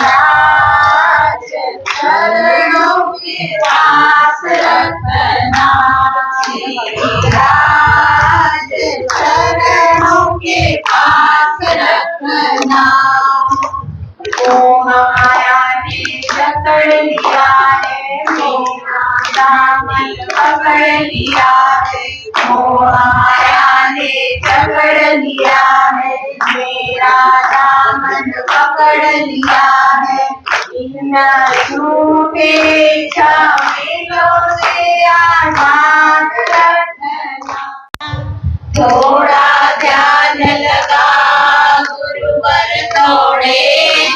राज चरणों के पास रखना, राज चरणों के पास रखना। ओ माया ने जकड़ लिया है, मेरा दामन पकड़ लिया है। ओ माया ने जकड़ लिया है, मेरा दामन पकड़ लिया है। इन झूठे झमेलों से आजाद रखना। थोड़ा ध्यान लगा गुरुवर दौड़े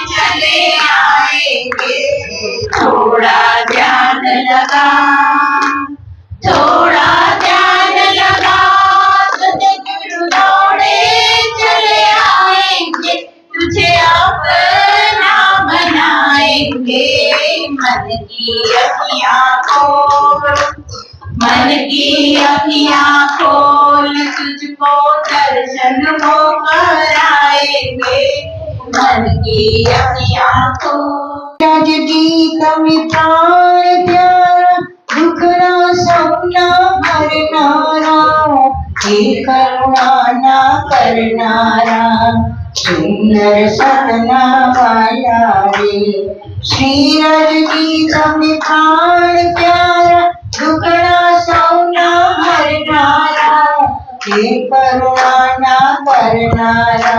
चले आएंगे। थोड़ा ध्यान लगा, थोड़ा ध्यान लगा, सतगुरु दौड़े चले आएंगे। तुझे अपना बनाएंगे। मन की अखियाँ खोल, मन की अखियाँ खोल, तुझको दर्शन वो कराएंगे। मन की अखियाँ खोल। राज गीत में प्राण प्यारा, दुखड़ा सपना भरनारा, हे करुणा ना करनारा, सुंदर सपना वाला रे। श्री राज गीत में प्राण प्यारा, दुखड़ा सपना भरनारा, हे करुणा ना करनारा,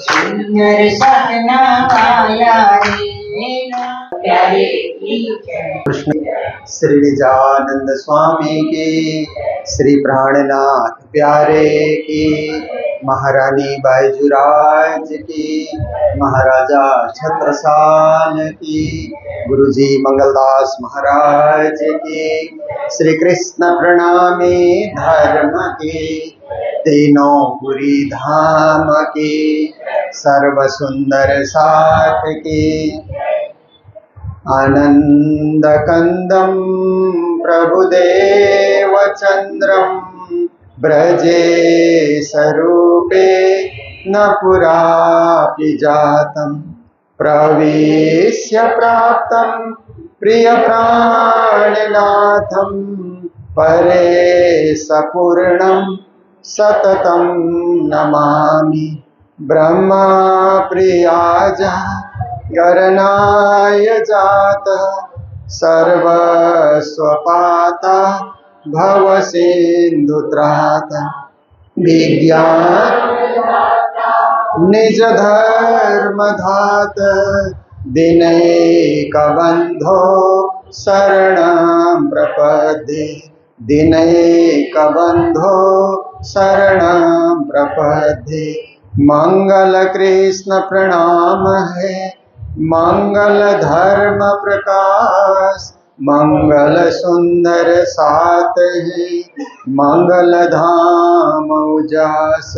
सुंदर सपना वाला रे। प्यारे कृष्ण श्री निजानंद स्वामी की, श्री प्राणनाथ प्यारे की, महारानी बाईजुराज की, महाराजा छत्रसाल की, गुरुजी मंगलदास महाराज की, श्री कृष्ण प्रणामी धर्म की, तीनों पुरी धाम की, सर्व सुंदर साथ की, आनंद कंदम प्रभुदेव चंद्रम ब्रजे स्वरूपे न पुरापि जातम, प्रवेश्य प्राप्तम प्रिय प्राणनाथम, परेश पूर्णम सततम नमामि। ब्रह्मा प्रियाज गरनाय जात, सर्वस्वपाता भव सिंधुत्राता, विज्ञान निज धर्म धात, दिनैक बंधो शरणं प्रपद्ये, दिनैक बंधो शरणं प्रपद्ये। मंगल कृष्ण प्रणाम है, मंगल धर्म प्रकाश, मंगल सुंदर सात है, मंगल धाम उजास,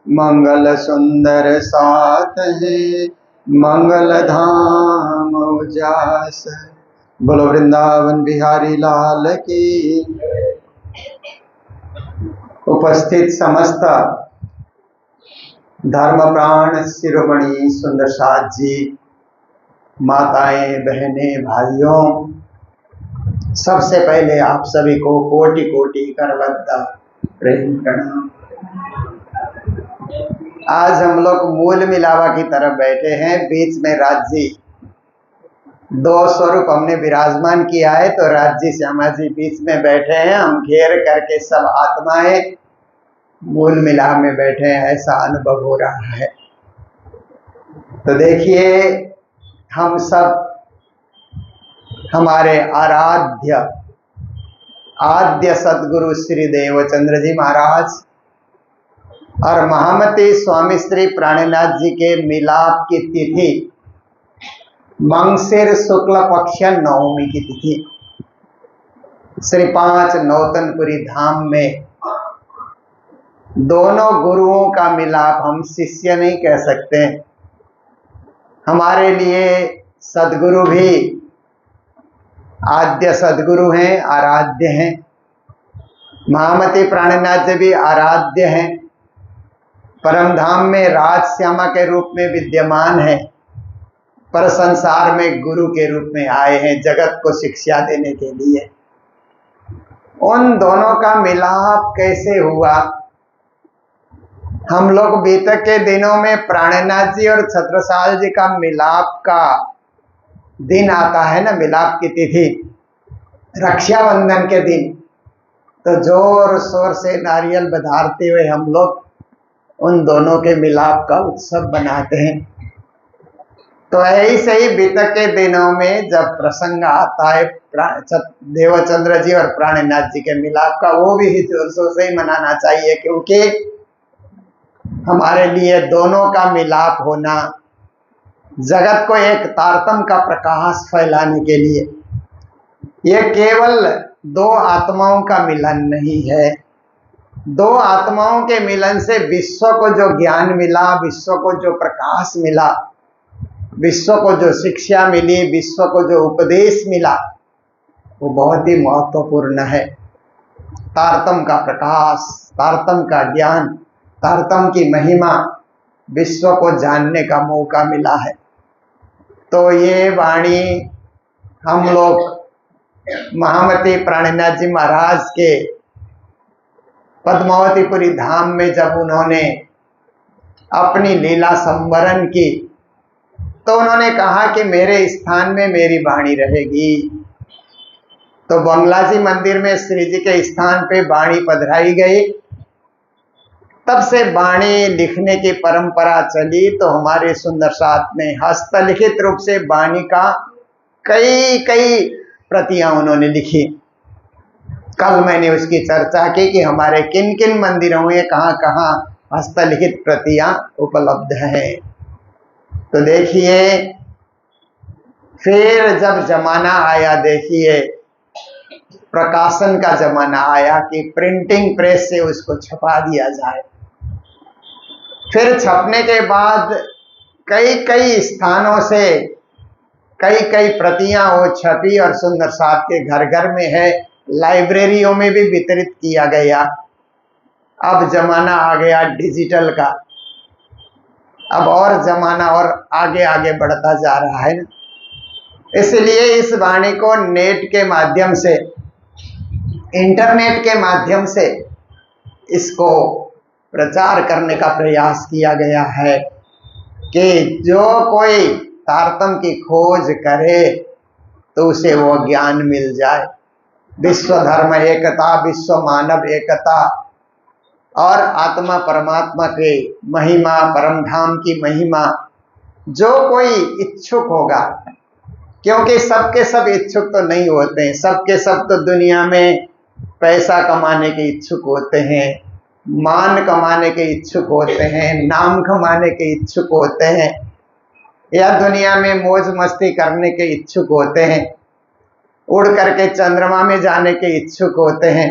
मंगल सुंदर सात है, मंगल धाम उजास। बोलो वृंदावन बिहारी लाल की। उपस्थित समस्त धर्म प्राण शिरोमणि सुंदर साथ जी, माताएं, बहनें, भाइयों, सबसे पहले आप सभी को कोटि कोटि करवत्ता प्रेम प्रणाम। आज हम लोग मूल मिलावा की तरफ बैठे हैं। बीच में राज जी, दो स्वरूप हमने विराजमान किया है, तो राज जी श्यामा जी बीच में बैठे हैं। हम घेर करके सब आत्माएं मूल मिलाप में बैठे हैं, ऐसा अनुभव हो रहा है। तो देखिए, हम सब हमारे आद्य सदगुरु श्री देवचंद्र जी महाराज और महामती स्वामी श्री प्राणनाथ जी के मिलाप की तिथि मंगसिर शुक्ल पक्ष नवमी की तिथि श्री 5 नौतनपुरी धाम में दोनों गुरुओं का मिलाप। हम शिष्य नहीं कह सकते, हमारे लिए सदगुरु भी आद्य सदगुरु हैं, आराध्य हैं। महामती प्राणनाथ जी भी आराध्य हैं, परम धाम में राज श्यामा के रूप में विद्यमान है। पर संसार में गुरु के रूप में आए हैं जगत को शिक्षा देने के लिए। उन दोनों का मिलाप कैसे हुआ? हम लोग बीते के दिनों में प्राणनाथ जी और छत्रसाल जी का मिलाप का दिन आता है ना, मिलाप की तिथि, रक्षाबंधन के दिन, तो जोर शोर से नारियल बधारते हुए हम लोग उन दोनों के मिलाप का उत्सव बनाते हैं। तो ऐसे ही बीते के दिनों में जब प्रसंग आता है देवचंद्र जी और प्राणनाथ जी के मिलाप का, वो भी जोर शोर से ही मनाना चाहिए, क्योंकि हमारे लिए दोनों का मिलाप होना, जगत को एक तारतम्य का प्रकाश फैलाने के लिए, ये केवल दो आत्माओं का मिलन नहीं है। दो आत्माओं के मिलन से विश्व को जो ज्ञान मिला, विश्व को जो प्रकाश मिला, विश्व को जो शिक्षा मिली, विश्व को जो उपदेश मिला, वो बहुत ही महत्वपूर्ण है। तारतम्य का प्रकाश, तारतम्य का ज्ञान, तारतम्य की महिमा विश्व को जानने का मौका मिला है। तो ये वाणी हम लोग महामती प्राणनाथ जी महाराज के पद्मावतीपुरी धाम में जब उन्होंने अपनी लीला संवरण की, तो उन्होंने कहा कि मेरे स्थान में मेरी वाणी रहेगी। तो बंगला जी मंदिर में श्री जी के स्थान पे वाणी पधराई गई। तब से वाणी लिखने की परंपरा चली। तो हमारे सुंदर साथ ने हस्तलिखित रूप से वाणी का कई प्रतियां उन्होंने लिखी। कल मैंने उसकी चर्चा की कि हमारे किन किन मंदिरों में कहाँ हस्तलिखित प्रतियां उपलब्ध हैं। तो देखिए, फिर जब जमाना आया, देखिए प्रकाशन का जमाना आया कि प्रिंटिंग प्रेस से उसको छपा दिया जाए। फिर छपने के बाद कई स्थानों से कई प्रतियां वो छपी और सुंदर साहब के घर घर में है, लाइब्रेरियों में भी वितरित किया गया। अब जमाना आ गया डिजिटल का, अब और जमाना और आगे बढ़ता जा रहा है ना। इसलिए इस वाणी को नेट के माध्यम से, इंटरनेट के माध्यम से इसको प्रचार करने का प्रयास किया गया है कि जो कोई तारतम्य की खोज करे तो उसे वो ज्ञान मिल जाए। विश्व धर्म एकता, विश्व मानव एकता और आत्मा परमात्मा के महिमा, परम धाम की महिमा, जो कोई इच्छुक होगा, क्योंकि सबके सब इच्छुक तो नहीं होते हैं, सबके सब तो दुनिया में पैसा कमाने के इच्छुक होते हैं, मान कमाने के इच्छुक होते हैं, नाम कमाने के इच्छुक होते हैं, या दुनिया में मौज मस्ती करने के इच्छुक होते हैं, उड़ करके चंद्रमा में जाने के इच्छुक होते हैं।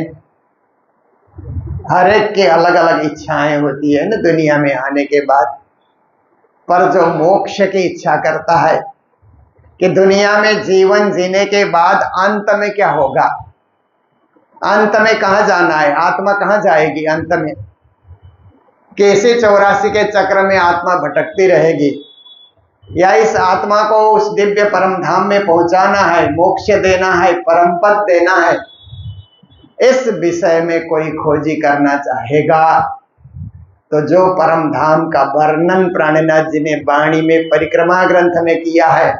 हर एक के अलग अलग इच्छाएं होती है ना दुनिया में आने के बाद। पर जो मोक्ष की इच्छा करता है कि दुनिया में जीवन जीने के बाद अंत में क्या होगा, अंत में कहाँ जाना है, आत्मा कहाँ जाएगी अंत में, कैसे 84 के चक्र में आत्मा भटकती रहेगी, या इस आत्मा को उस दिव्य परम धाम में पहुंचाना है, मोक्ष देना है, परम पद देना है, इस विषय में कोई खोजी करना चाहेगा तो जो परम धाम का वर्णन प्राणनाथ जी ने वाणी में परिक्रमा ग्रंथ में किया है,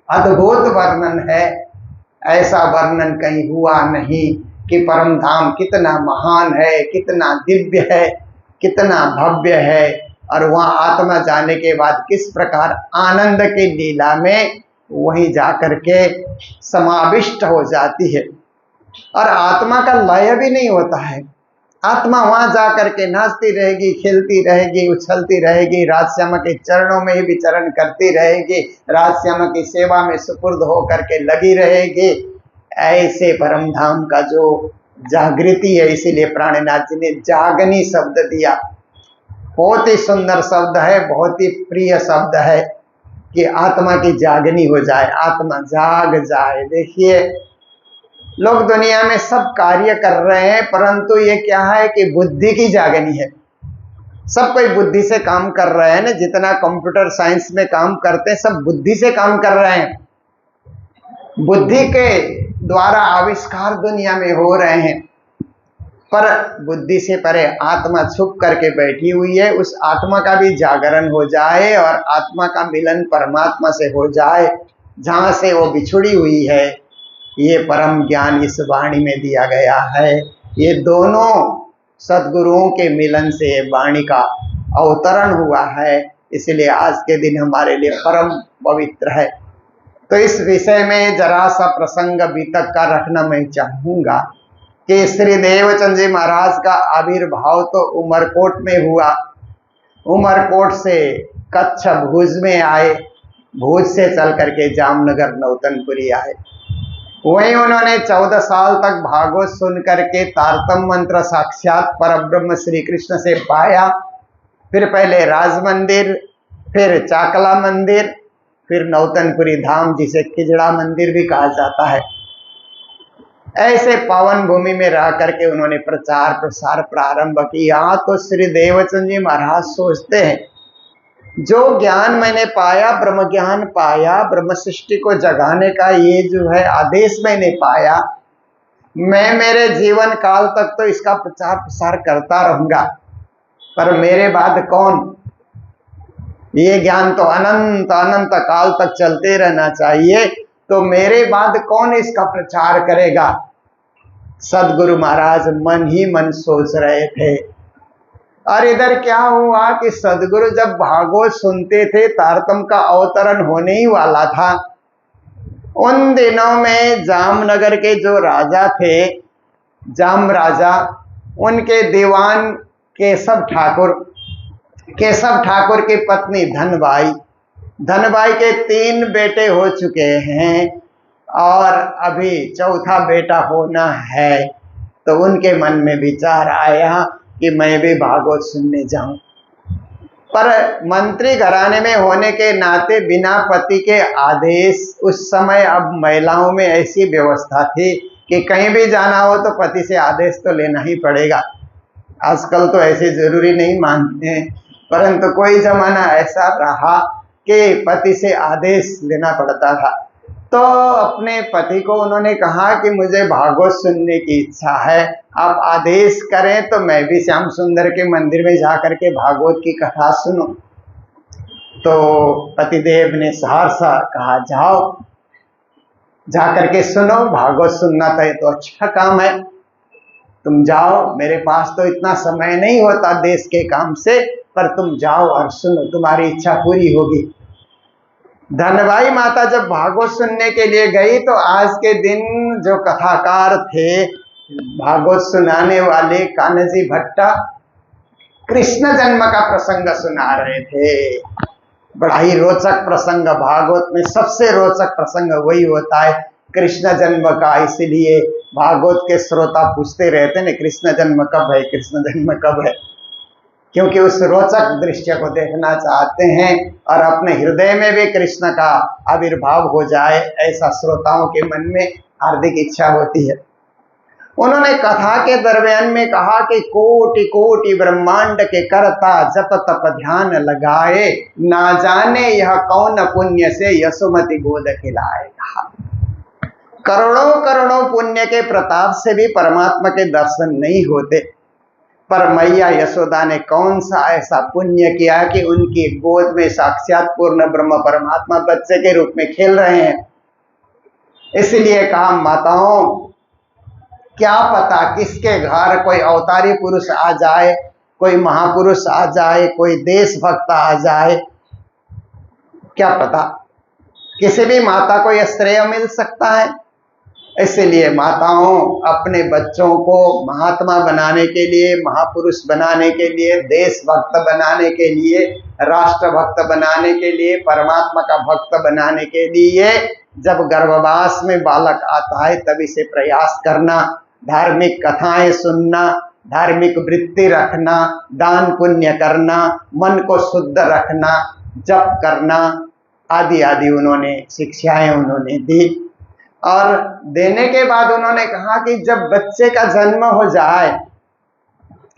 अद्भुत वर्णन है। ऐसा वर्णन कहीं हुआ नहीं कि परम धाम कितना महान है, कितना दिव्य है, कितना भव्य है, और वहाँ आत्मा जाने के बाद किस प्रकार आनंद की लीला में वहीं जाकर के समाविष्ट हो जाती है। और आत्मा का लय भी नहीं होता है, आत्मा वहां जाकर के नाचती रहेगी, खेलती रहेगी, उछलती रहेगी, राजश्यामा के चरणों में ही विचरण करती रहेगी, राजश्यामा की सेवा में सुपुर्द होकर के लगी रहेगी। ऐसे परम धाम का जो जागृति है, इसीलिए प्राणनाथ जी ने जागनी शब्द दिया। बहुत ही सुंदर शब्द है, बहुत ही प्रिय शब्द है कि आत्मा की जागनी हो जाए, आत्मा जाग जाए। देखिए, लोग दुनिया में सब कार्य कर रहे हैं, परंतु ये क्या है कि बुद्धि की जागनी है, सब कोई बुद्धि से काम कर रहे हैं ना, जितना कंप्यूटर साइंस में काम करते हैं सब बुद्धि से काम कर रहे हैं। बुद्धि के द्वारा आविष्कार दुनिया में हो रहे हैं, पर बुद्धि से परे आत्मा छुप करके बैठी हुई है। उस आत्मा का भी जागरण हो जाए और आत्मा का मिलन परमात्मा से हो जाए, जहाँ से वो बिछुड़ी हुई है। ये परम ज्ञान इस वाणी में दिया गया है। ये दोनों सद्गुरुओं के मिलन से वाणी का अवतरण हुआ है, इसलिए आज के दिन हमारे लिए परम पवित्र है। तो इस विषय में जरा सा प्रसंग अभी तक का रखना मैं चाहूँगा कि श्री देवचंद जी महाराज का आविर्भाव तो उमरकोट में हुआ। उमरकोट से कच्छ भुज में आए, भुज से चल करके जामनगर नौतनपुरी आए। वहीं उन्होंने 14 साल तक भागवत सुन करके तारतम मंत्र साक्षात परब्रह्म श्री कृष्ण से पाया। फिर पहले राज मंदिर, फिर चाकला मंदिर, फिर नौतनपुरी धाम, जिसे खिजड़ा मंदिर भी कहा जाता है। ऐसे पावन भूमि में रह करके उन्होंने प्रचार प्रसार प्रारंभ किया। तो श्री देवचंद जी महाराज सोचते हैं, जो ज्ञान मैंने पाया, ब्रह्म ज्ञान पाया, ब्रह्म सृष्टि को जगाने का ये जो है आदेश मैंने पाया, मैं मेरे जीवन काल तक तो इसका प्रचार प्रसार करता रहूंगा, पर मेरे बाद कौन? ये ज्ञान तो अनंत अनंत काल तक चलते रहना चाहिए, तो मेरे बाद कौन इसका प्रचार करेगा? सदगुरु महाराज मन ही मन सोच रहे थे। और इधर क्या हुआ कि सदगुरु जब भागवत सुनते थे, तारतम का अवतरण होने ही वाला था। उन दिनों में जामनगर के जो राजा थे, जाम राजा, उनके दीवान केशव ठाकुर की पत्नी धनबाई, धनबाई के 3 बेटे हो चुके हैं और अभी 4था बेटा होना है। तो उनके मन में विचार आया कि मैं भी भागवत सुनने जाऊं, पर मंत्री घराने में होने के नाते बिना पति के आदेश, उस समय अब महिलाओं में ऐसी व्यवस्था थी कि कहीं भी जाना हो तो पति से आदेश तो लेना ही पड़ेगा। आजकल तो ऐसे जरूरी नहीं मानते हैं, परंतु कोई जमाना ऐसा रहा कि पति से आदेश लेना पड़ता था। तो अपने पति को उन्होंने कहा कि मुझे भागवत सुनने की इच्छा है, आप आदेश करें तो मैं भी श्याम सुंदर के मंदिर में जाकर के भागवत की कथा सुनूं। तो पतिदेव ने सहर्षा कहा, जाओ, जाकर के सुनो, भागवत सुनना तो अच्छा काम है, तुम जाओ। मेरे पास तो इतना समय नहीं होता देश के काम से, पर तुम जाओ और सुनो, तुम्हारी इच्छा पूरी होगी। धनबाई माता जब भागवत सुनने के लिए गई तो आज के दिन जो कथाकार थे, भागवत सुनाने वाले कान्हजी भट्टा, कृष्ण जन्म का प्रसंग सुना रहे थे। बड़ा ही रोचक प्रसंग, भागवत में सबसे रोचक प्रसंग वही होता है कृष्ण जन्म का। इसलिए भागवत के श्रोता पूछते रहते हैं, कृष्ण जन्म कब है, कृष्ण जन्म कब है, क्योंकि उस रोचक दृश्य को देखना चाहते हैं और अपने हृदय में भी कृष्ण का आविर्भाव हो जाए, ऐसा श्रोताओं के मन में हार्दिक इच्छा होती है। उन्होंने कथा के दरमियान में कहा कि कोटि कोटि ब्रह्मांड के कर्ता जप तप ध्यान लगाए, ना जाने यह कौन पुण्य से यशोमति गोद खिलाएगा। करोड़ों करोड़ों पुण्य के प्रताप से भी परमात्मा के दर्शन नहीं होते, पर मैया यशोदा ने कौन सा ऐसा पुण्य किया कि उनकी गोद में साक्षात पूर्ण ब्रह्म परमात्मा बच्चे के रूप में खेल रहे हैं। इसलिए कहा, माताओं, क्या पता किसके घर कोई अवतारी पुरुष आ जाए, कोई महापुरुष आ जाए, कोई देशभक्त आ जाए, क्या पता, किसी भी माता को यह श्रेय मिल सकता है। इसलिए माताओं, अपने बच्चों को महात्मा बनाने के लिए, महापुरुष बनाने के लिए, देशभक्त बनाने के लिए, राष्ट्रभक्त बनाने के लिए, परमात्मा का भक्त बनाने के लिए जब गर्भवास में बालक आता है तभी से प्रयास करना, धार्मिक कथाएं सुनना, धार्मिक वृत्ति रखना, दान पुण्य करना, मन को शुद्ध रखना, जप करना आदि आदि उन्होंने शिक्षाएं उन्होंने दी। और देने के बाद उन्होंने कहा कि जब बच्चे का जन्म हो जाए,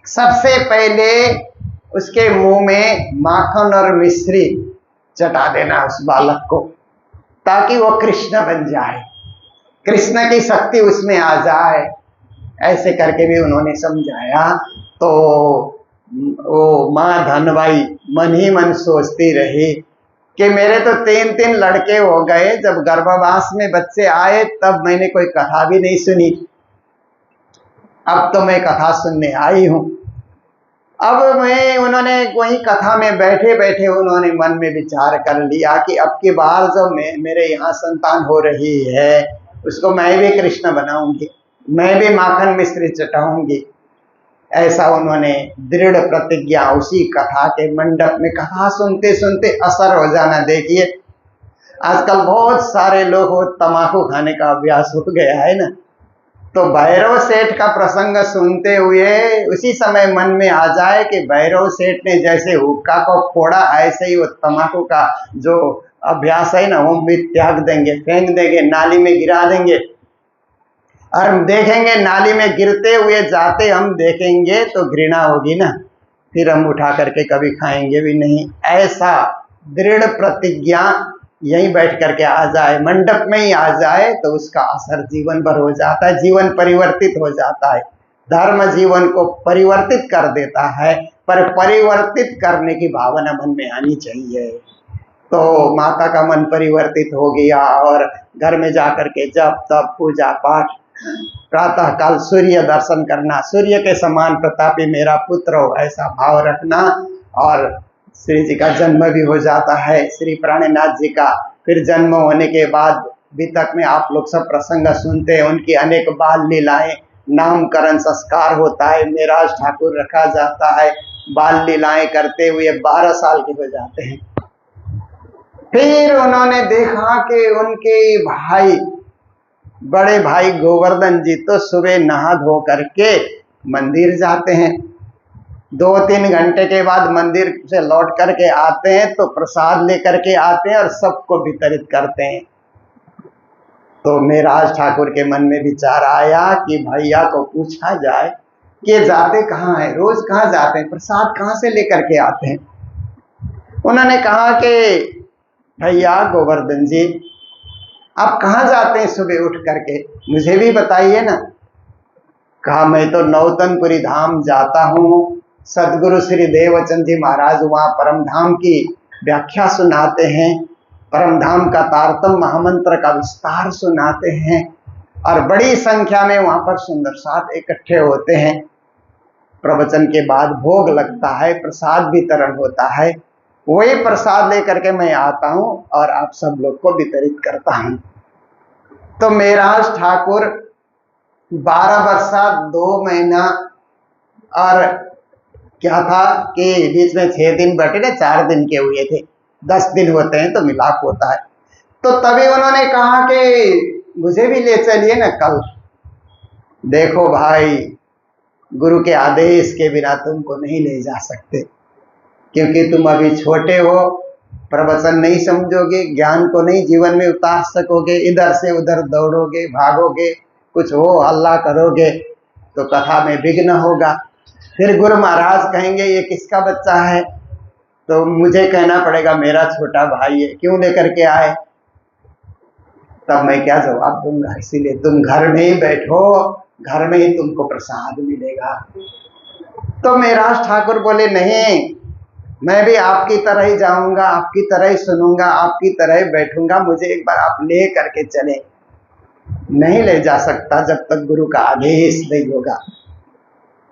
सबसे पहले उसके मुंह में माखन और मिश्री चटा देना उस बालक को, ताकि वो कृष्ण बन जाए, कृष्ण की शक्ति उसमें आ जाए। ऐसे करके भी उन्होंने समझाया। तो वो माँ धनबाई मन ही मन सोचती रही कि मेरे तो 3 लड़के हो गए, जब गर्भावास में बच्चे आए तब मैंने कोई कथा भी नहीं सुनी, अब तो मैं कथा सुनने आई हूँ। अब मैं उन्होंने वही कथा में बैठे बैठे उन्होंने मन में विचार कर लिया कि अब की बार जब मेरे यहाँ संतान हो रही है उसको मैं भी कृष्ण बनाऊंगी, मैं भी माखन मिश्री चटाऊंगी। ऐसा उन्होंने दृढ़ प्रतिज्ञा उसी कथा के मंडप में कथा सुनते सुनते असर हो जाना। देखिए आजकल बहुत सारे लोग तम्बाकू खाने का अभ्यास हो गया है ना, तो भैरव सेठ का प्रसंग सुनते हुए उसी समय मन में आ जाए कि भैरव सेठ ने जैसे हुक्का को फोड़ा ऐसे ही वो तम्बाकू का जो अभ्यास है ना वो भी त्याग देंगे, फेंक देंगे, नाली में गिरा देंगे। और हम देखेंगे नाली में गिरते हुए जाते हम देखेंगे तो घृणा होगी ना, फिर हम उठा करके कभी खाएंगे भी नहीं। ऐसा दृढ़ प्रतिज्ञा यहीं बैठ करके आ जाए, मंडप में ही आ जाए तो उसका असर जीवन भर हो जाता है, जीवन परिवर्तित हो जाता है। धर्म जीवन को परिवर्तित कर देता है, पर परिवर्तित करने की भावना मन में आनी चाहिए। तो माता का मन परिवर्तित हो गया और घर में जाकर के जप तप पूजा पाठ, प्रातः काल सूर्य दर्शन करना, सूर्य के समान प्रतापी मेरा पुत्र हो ऐसा भाव रखना। और श्री जी का जन्म भी हो जाता है, श्री प्राणनाथ जी का। फिर जन्म होने के बाद वितक में आप लोग सब प्रसंग सुनते हैं, उनकी अनेक बाल लीलाएं, नामकरण संस्कार होता है, मेराज ठाकुर रखा जाता है, बाल लीलाएं करते हुए 12 साल के हो जाते हैं। फिर उन्होंने देखा कि उनके भाई, बड़े भाई गोवर्धन जी तो सुबह नहा धो करके मंदिर जाते हैं, 2-3 घंटे के बाद मंदिर से लौट करके आते हैं तो प्रसाद लेकर के आते हैं और सबको वितरित करते हैं। तो मेराज ठाकुर के मन में विचार आया कि भैया को पूछा जाए कि जाते कहाँ हैं, रोज कहाँ जाते हैं, प्रसाद कहाँ से लेकर के आते हैं। उन्होंने कहा कि भैया गोवर्धन जी आप कहाँ जाते हैं सुबह उठ करके, मुझे भी बताइए ना। कहा मैं तो नौतनपुरी धाम जाता हूँ, सदगुरु श्री देवचंद जी महाराज वहाँ परम धाम की व्याख्या सुनाते हैं, परम धाम का तारतम महामंत्र का विस्तार सुनाते हैं और बड़ी संख्या में वहाँ पर सुंदर साथ इकट्ठे होते हैं। प्रवचन के बाद भोग लगता है, प्रसाद वितरण होता है, वही प्रसाद लेकर के मैं आता हूँ और आप सब लोग को वितरित करता हूँ। तो मेराज ठाकुर 12 वर्षा 2 महीना और क्या था कि बीच में 6 दिन बैठे थे, 4 दिन के हुए थे, 10 दिन होते हैं तो मिलाप होता है। तो तभी उन्होंने कहा कि मुझे भी ले चलिए ना कल। देखो भाई, गुरु के आदेश के बिना तुमको नहीं ले जा सकते, क्योंकि तुम अभी छोटे हो, प्रवचन नहीं समझोगे, ज्ञान को नहीं जीवन में उतार सकोगे, इधर से उधर दौड़ोगे, भागोगे, कुछ हो हल्ला करोगे तो कथा में विघ्न होगा। फिर गुरु महाराज कहेंगे ये किसका बच्चा है, तो मुझे कहना पड़ेगा मेरा छोटा भाई है, क्यों लेकर के आए। तब मैं क्या जवाब दूंगा। इसीलिए तुम घर में ही बैठो, घर में ही तुमको प्रसाद मिलेगा। तो मेराज ठाकुर बोले नहीं, मैं भी आपकी तरह ही जाऊंगा, आपकी तरह ही सुनूंगा, आपकी तरह ही बैठूंगा, मुझे एक बार आप ले करके चले। नहीं ले जा सकता जब तक गुरु का आदेश नहीं होगा।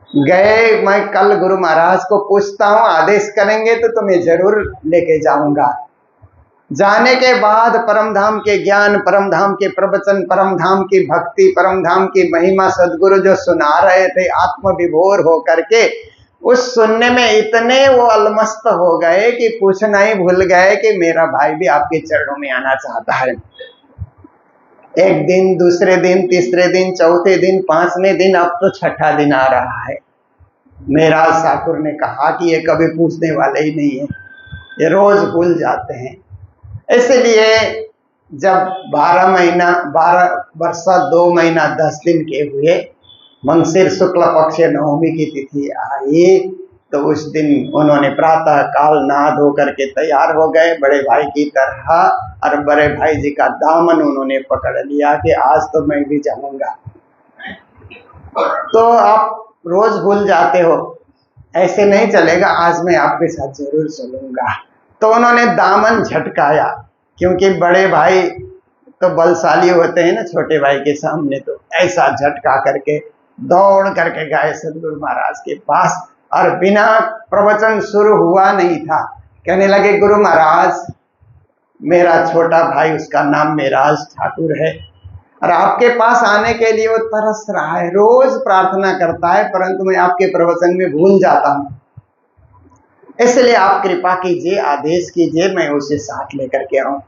गए, मैं कल गुरु महाराज को पूछता हूँ, आदेश करेंगे तो तुम्हें जरूर लेके जाऊंगा। जाने के बाद परम धाम के ज्ञान, परम धाम के प्रवचन, परम धाम की भक्ति, परम धाम की महिमा सदगुरु जो सुना रहे थे, आत्म विभोर हो करके उस सुनने में इतने वो अलमस्त हो गए कि पूछना ही भूल गए कि मेरा भाई भी आपके चरणों में आना चाहता है। एक दिन, दूसरे दिन, तीसरे दिन, चौथे दिन, 5वें दिन, अब तो 6ठा दिन आ रहा है। मेराज ठाकुर ने कहा कि ये कभी पूछने वाले ही नहीं है, ये रोज भूल जाते हैं। इसलिए जब 12 वर्ष 2 महीना 10 दिन के हुए, मंगसिर शुक्ल पक्ष नवमी की तिथि आई, तो उस दिन उन्होंने प्रातः काल नहा धो करके तैयार हो गए बड़े भाई की तरह, और बड़े भाई जी का दामन उन्होंने पकड़ लिया कि आज तो मैं भी जाऊंगा। तो आप रोज भूल जाते हो, ऐसे नहीं चलेगा, आज मैं आपके साथ जरूर चलूंगा। तो उन्होंने दामन झटकाया, क्योंकि बड़े भाई तो बलशाली होते हैं ना छोटे भाई के सामने, तो ऐसा झटका करके दौड़ करके गए सदगुरु महाराज के पास, और बिना प्रवचन शुरू हुआ नहीं था, कहने लगे गुरु महाराज, मेरा छोटा भाई, उसका नाम मेराज ठाकुर है, और आपके पास आने के लिए वो तरस रहा है, रोज प्रार्थना करता है, परंतु मैं आपके प्रवचन में भूल जाता हूँ, इसलिए आप कृपा कीजिए, आदेश कीजिए, मैं उसे साथ लेकर के आऊं।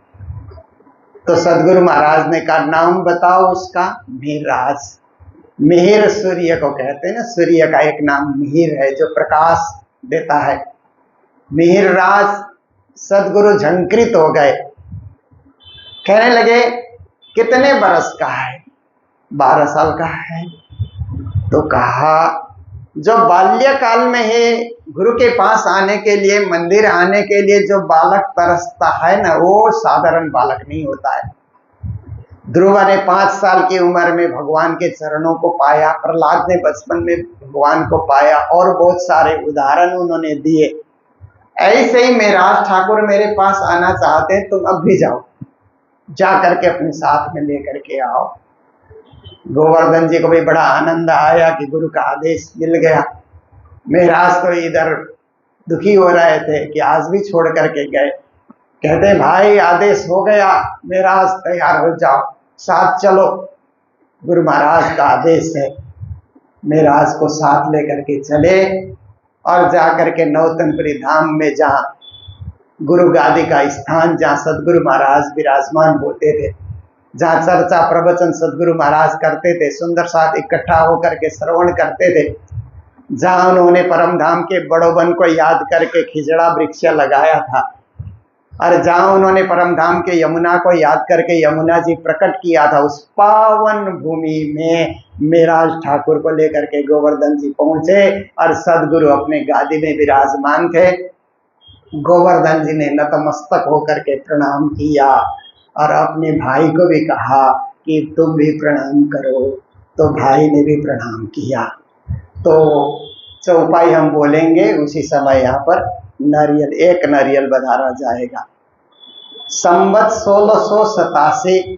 तो सदगुरु महाराज ने कहा नाम बताओ उसका। मिहिरराज। मिहिर सूर्य को कहते हैं ना, सूर्य का एक नाम मिहिर है जो प्रकाश देता है। मिहिरराज सदगुरु झंकृत हो गए, कहने लगे कितने बरस का है? 12 साल का है। तो कहा जो बाल्यकाल में ही गुरु के पास आने के लिए, मंदिर आने के लिए जो बालक तरसता है ना, वो साधारण बालक नहीं होता है। ध्रुव ने 5 साल की उम्र में भगवान के चरणों को पाया, प्रहलाद ने बचपन में भगवान को पाया, और बहुत सारे उदाहरण उन्होंने दिए। ऐसे ही मेराज ठाकुर मेरे पास आना चाहते हैं, तुम अब भी जाओ, जा करके अपने साथ में लेकर के आओ। गोवर्धन जी को भी बड़ा आनंद आया कि गुरु का आदेश मिल गया। मेराज तो इधर दुखी हो रहे थे कि आज भी छोड़ करके गए। कहते भाई आदेश हो गया, मेराज तैयार हो जाओ, साथ चलो, गुरु महाराज का आदेश है। मेराज को साथ लेकर के चले, और जाकर के नौतनपुरी धाम में, जहाँ गुरु गादी का स्थान, जहाँ सदगुरु महाराज विराजमान होते थे, जहाँ चर्चा प्रवचन सदगुरु महाराज करते थे, सुंदर साथ इकट्ठा होकर के श्रवण करते थे, जहाँ उन्होंने परम धाम के बड़ोबन को याद करके खिजड़ा वृक्ष लगाया था, और जहाँ उन्होंने परम धाम के यमुना को याद करके यमुना जी प्रकट किया था, उस पावन भूमि में मेराज ठाकुर को लेकर के गोवर्धन जी पहुंचे, और सदगुरु अपने गादी में विराजमान थे। गोवर्धन जी ने नतमस्तक होकर के प्रणाम किया, और अपने भाई को भी कहा कि तुम भी प्रणाम करो। तो भाई ने भी प्रणाम किया। तो चौपाई हम बोलेंगे, उसी समय यहाँ पर नारियल, एक नारियल बधारा जाएगा। संवत 1687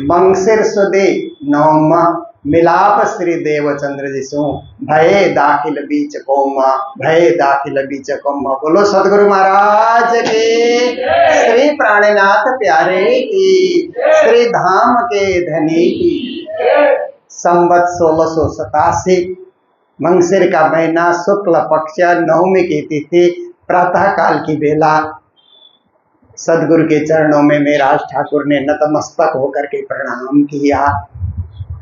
मंगसिर सुदी नवमा, मिलाप श्री देवचंद्र जिसु, भय दाखिल बीच कोमा, भय दाखिल बीच कोमा। बोलो सदगुरु महाराज की, श्री प्राणनाथ प्यारे की, श्री धाम के धनी की। संवत 1687 मंगसिर का महीना, शुक्ल पक्ष, नवमी की तिथि, प्रातः काल की बेला, सदगुरु के चरणों में मेराज ठाकुर ने नतमस्तक होकर के प्रणाम किया।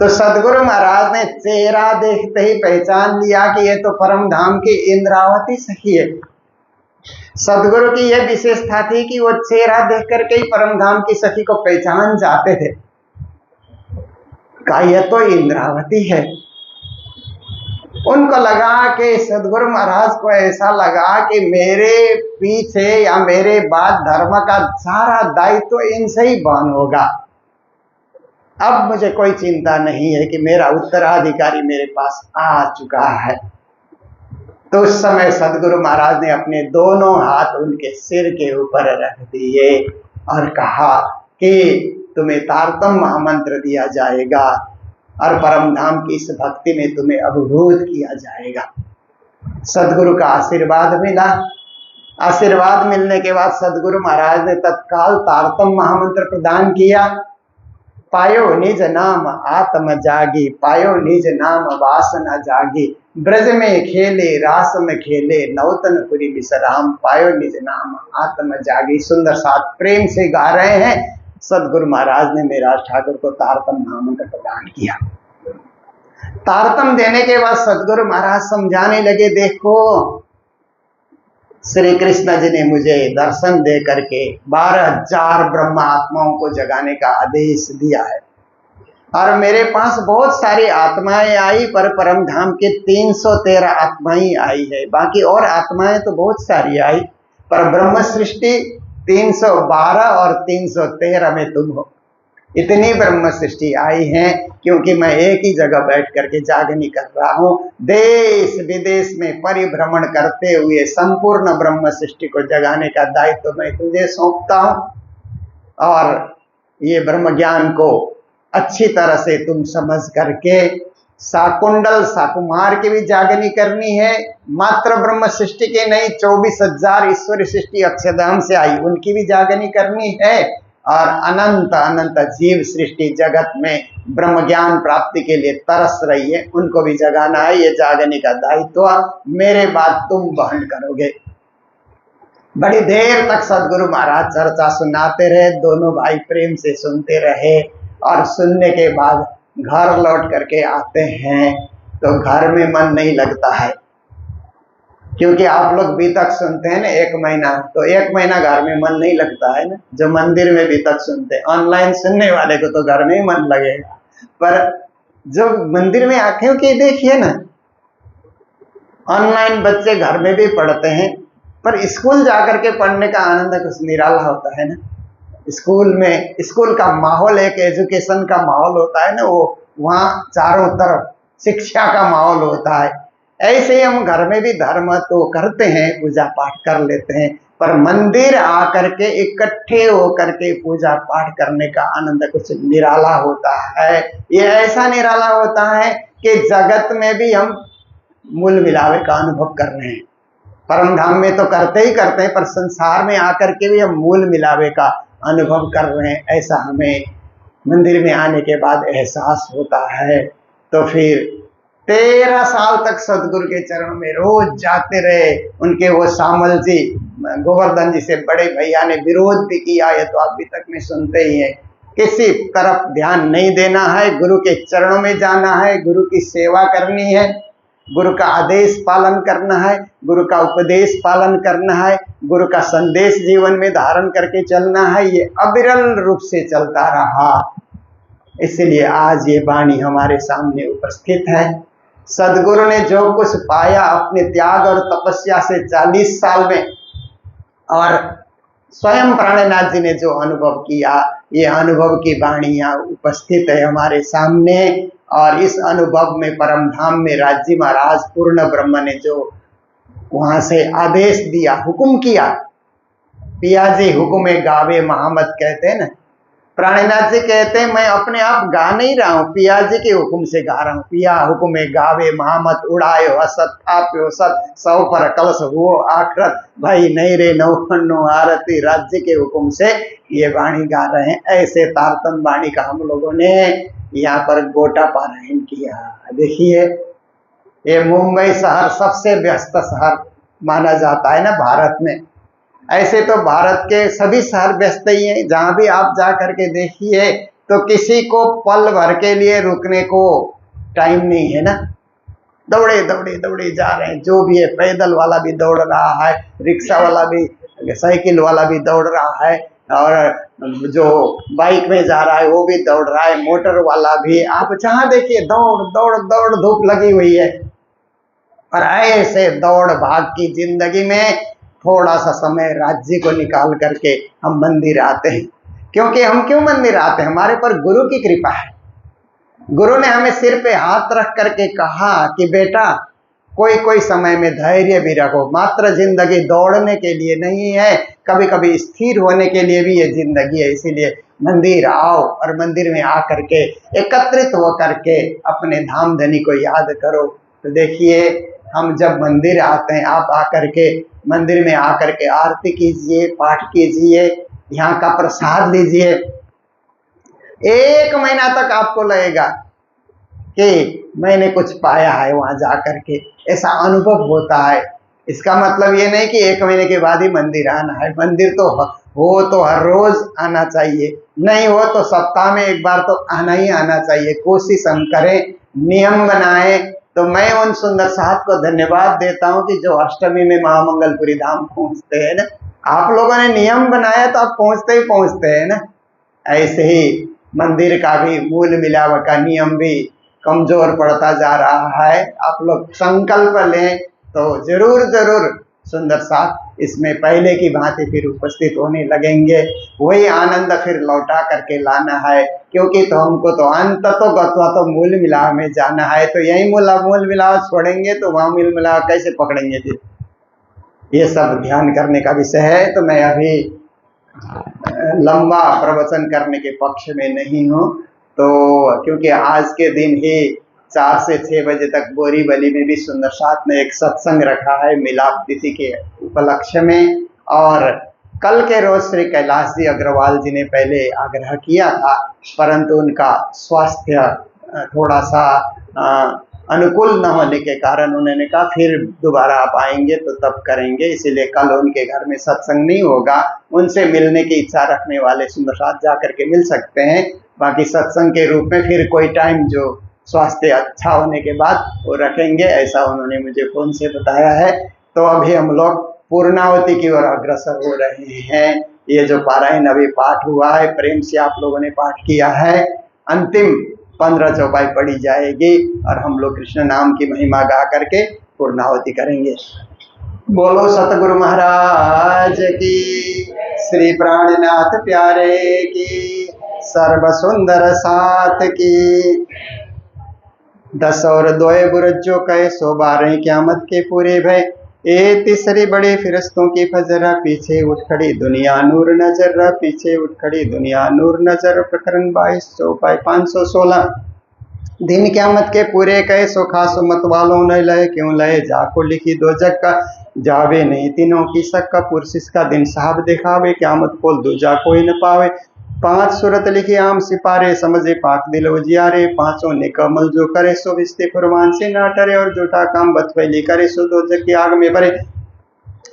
तो सदगुरु महाराज ने चेहरा देखते ही पहचान लिया कि ये तो परम धाम की इंद्रावती सखी है। सदगुरु की यह विशेषता थी कि वो चेहरा देख करके ही परम धाम की सखी को पहचान जाते थे, का ये तो इंद्रावती है। उनको लगा कि सदगुरु महाराज को ऐसा लगा कि मेरे पीछे या मेरे बाद धर्म का सारा दायित्व इनसे ही बहन होगा, अब मुझे कोई चिंता नहीं है कि मेरा उत्तराधिकारी मेरे पास आ चुका है। तो उस समय सदगुरु महाराज ने अपने दोनों हाथ उनके सिर के ऊपर रख दिए और कहा कि तुम्हें तारतम महामंत्र दिया जाएगा और परम धाम की इस भक्ति में तुम्हें अभिभूत किया जाएगा। सदगुरु का आशीर्वाद मिला। आशीर्वाद मिलने के बाद सदगुरु महाराज ने तत्काल तारतम महामंत्र प्रदान किया। पायो निज नाम आत्म जागी, पायो निज नाम वासना जागी, ब्रज में खेले रास में खेले, नौतनपुरी विश्राम, पायो निज नाम आत्म जागी। सुंदर साथ प्रेम से गा रहे हैं। सदगुरु महाराज ने मेराज ठाकुर को तारतम महामंत्र प्रदान किया। तारतम देने के बाद सदगुरु महाराज समझाने लगे, देखो श्री कृष्ण जी ने मुझे दर्शन दे करके 12,000 ब्रह्म आत्माओं को जगाने का आदेश दिया है। और मेरे पास बहुत सारी आत्माएं आई, पर परम धाम के 313 आत्माएं आई है, बाकी और आत्माएं तो बहुत सारी आई, पर ब्रह्म सृष्टि 312 और 313 में तुम हो। इतनी ब्रह्म सृष्टि आई है क्योंकि मैं एक ही जगह बैठ करके जागनी कर रहा हूँ। देश विदेश में परिभ्रमण करते हुए संपूर्ण ब्रह्म सृष्टि को जगाने का दायित्व मैं तुझे सौंपता हूँ। और ये ब्रह्म ज्ञान को अच्छी तरह से तुम समझ करके साकुंडल साकुमार की भी जागनी करनी है। मात्र ब्रह्म सृष्टि के नहीं, 24,000 ईश्वरी सृष्टि अक्षरधाम से आई, उनकी भी जागनी करनी है। और अनंत अनंत जीव सृष्टि जगत में ब्रह्म ज्ञान प्राप्ति के लिए तरस रही है, उनको भी जगाना है। ये जागने का दायित्व मेरे बाद तुम वहन करोगे। बड़ी देर तक सदगुरु महाराज चर्चा सुनाते रहे, दोनों भाई प्रेम से सुनते रहे। और सुनने के बाद घर लौट करके आते हैं तो घर में मन नहीं लगता है, क्योंकि आप लोग बीतक सुनते हैं ना 1 महीना, तो 1 महीना घर में मन नहीं लगता है ना। जो मंदिर में बीतक सुनते हैं, ऑनलाइन सुनने वाले को तो घर में ही मन लगेगा, पर जो मंदिर में आंखें की देखिए ना, ऑनलाइन बच्चे घर में भी पढ़ते हैं, पर स्कूल जाकर के पढ़ने का आनंद कुछ निराला होता है ना। स्कूल में, स्कूल का माहौल एक एजुकेशन का माहौल होता है ना, वो वहाँ चारों तरफ शिक्षा का माहौल होता है। ऐसे ही हम घर में भी धर्म तो करते हैं, पूजा पाठ कर लेते हैं, पर मंदिर आकर के इकट्ठे होकर के पूजा पाठ करने का आनंद कुछ निराला होता है। ये ऐसा निराला होता है कि जगत में भी हम मूल मिलावे का अनुभव कर रहे हैं। परम धाम में तो करते ही करते हैं, पर संसार में आकर के भी हम मूल मिलावे का अनुभव कर रहे हैं, ऐसा हमें मंदिर में आने के बाद एहसास होता है। तो फिर 13 साल तक सदगुरु के चरणों में रोज जाते रहे। उनके वो शामल जी, गोवर्धन जी से बड़े भैया ने विरोध भी किया, ये तो आप अभी तक में सुनते ही हैं। किसी तरफ ध्यान नहीं देना है, गुरु के चरणों में जाना है, गुरु की सेवा करनी है, गुरु का आदेश पालन करना है, गुरु का उपदेश पालन करना है, गुरु का संदेश जीवन में धारण करके चलना है। ये अविरल रूप से चलता रहा, इसलिए आज ये वाणी हमारे सामने उपस्थित है। सदगुरु ने जो कुछ पाया अपने त्याग और तपस्या से 40 साल में, और स्वयं प्राणनाथ जी ने जो अनुभव किया, ये अनुभव की वाणी यहाँ उपस्थित है हमारे सामने। और इस अनुभव में परम धाम में राजी महाराज पूर्ण ब्रह्म ने जो वहां से आदेश दिया, हुक्म किया, पिया जी हुक्म गावे महामत कहते हैं ना। प्राणनाथ जी कहते हैं मैं अपने आप गा नहीं रहा हूँ, पिया जी के हुक्म से गा रहा हूँ। पिया हुक्म गावे महामत उड़ायो हसत आप्यो सत, 100 पर कलश हुओ आखरत, भाई नहीं रे नौ आरती, राज्य के हुक्म से ये वाणी गा रहे हैं। ऐसे तारतम वाणी का हम लोगों ने यहाँ पर गोटा पारायण किया। देखिए, ये मुंबई शहर सबसे व्यस्त शहर माना जाता है ना भारत में। ऐसे तो भारत के सभी शहर व्यस्त ही हैं, जहाँ भी आप जा करके देखिए तो किसी को पल भर के लिए रुकने को टाइम नहीं है ना। दौड़े दौड़े दौड़े जा रहे हैं, जो भी है, पैदल वाला भी दौड़ रहा है, रिक्शा वाला भी, साइकिल वाला भी दौड़ रहा है, और जो बाइक में जा रहा है वो भी दौड़ रहा है, मोटर वाला भी। आप जहाँ देखिए दौड़ दौड़ दौड़ धूप लगी हुई है। और ऐसे दौड़ भाग की जिंदगी में थोड़ा सा समय राज्य को निकाल करके हम मंदिर आते हैं। क्योंकि हम क्यों मंदिर आते हैं? हमारे पर गुरु की कृपा है। गुरु ने हमें सिर पे हाथ रख करके कहा कि बेटा कोई कोई समय में धैर्य भी रखो, मात्र जिंदगी दौड़ने के लिए नहीं है, कभी कभी स्थिर होने के लिए भी ये जिंदगी है। इसीलिए मंदिर आओ और मंदिर में आकर के एकत्रित होकर के अपने धाम धनी को याद करो। तो देखिए, हम जब मंदिर आते हैं, आप आकर के मंदिर में आकर के आरती कीजिए, पाठ कीजिए, यहाँ का प्रसाद लीजिए। 1 महीना तक आपको लगेगा कि मैंने कुछ पाया है वहां जाकर के, ऐसा अनुभव होता है। इसका मतलब ये नहीं कि 1 महीने के बाद ही मंदिर आना है। मंदिर तो हो तो हर रोज आना चाहिए, नहीं हो तो सप्ताह में 1 बार तो आना ही आना चाहिए। कोशिश हम करें, नियम बनाएं। तो मैं उन सुंदर साहब को धन्यवाद देता हूं कि जो अष्टमी में महामंगलपुरी धाम पहुंचते हैं ना। आप लोगों ने नियम बनाया तो आप पहुंचते ही पहुंचते हैं ना। ऐसे ही मंदिर का भी मूल मिलावट का नियम भी कमजोर पड़ता जा रहा है। आप लोग संकल्प लें तो जरूर जरूर सुंदर साथ इसमें पहले की भांति फिर उपस्थित होने लगेंगे। वही आनंद फिर लौटा करके लाना है, क्योंकि तो हमको तो अंत तो गत्वा तो मूल मिलाव में जाना है। तो यही मूल मिलाव छोड़ेंगे तो वहाँ मूल मिलाव कैसे पकड़ेंगे जी? ये सब ध्यान करने का विषय है। तो मैं अभी लंबा प्रवचन करने के पक्ष में नहीं हूँ, तो क्योंकि आज के दिन ही 4 से 6 बजे तक बोरीवली में भी सुंदर साथ में एक सत्संग रखा है मिलाप तिथि के उपलक्ष्य में। और कल के रोज श्री कैलाश जी अग्रवाल जी ने पहले आग्रह किया था, परंतु उनका स्वास्थ्य थोड़ा सा अनुकूल न होने के कारण उन्होंने कहा फिर दोबारा आप आएंगे तो तब करेंगे, इसीलिए कल उनके घर में सत्संग नहीं होगा। उनसे मिलने की इच्छा रखने वाले सुंदर साथ जा करके मिल सकते हैं, बाकी सत्संग के रूप में फिर कोई टाइम जो स्वास्थ्य अच्छा होने के बाद वो रखेंगे, ऐसा उन्होंने मुझे फोन से बताया है। तो अभी हम लोग पूर्णावती की ओर अग्रसर हो रहे हैं। ये जो पारायण अभी पाठ हुआ है, प्रेम से आप लोगों ने पाठ किया है, अंतिम 15 चौपाई पढ़ी जाएगी और हम लोग कृष्ण नाम की महिमा गा करके पूर्णावती करेंगे। बोलो सतगुरु महाराज की, श्री प्राणनाथ प्यारे की, सर्व सुंदर साथ की। 10 और 2 बुरजो कहे 112 क्यामत के पूरे भय। ए तीसरी बड़ी फिरस्तों की फजरा, पीछे उठ खड़ी दुनिया नूर नजर, पीछे उठ खड़ी दुनिया नूर नजर। प्रकरण 22 चौपाई 516। दिन क्यामत के पूरे कहे सो खासो मत वालों न लय, क्यों लय जाको लिखी 2 जग का, जावे नहीं तीनों की सक्का। पुरसिस का दिन साहब दिखावे, क्यामत खोल दूजा कोई न पावे। 5 सूरत लिखी आम सिपारे, समझे पाक दिल उजियारे। 5 ने कमल जो करे सो विस्ते फरमान से ना टरे, और झूठा काम बदफैली करे सो 2 जग की आग में भरे।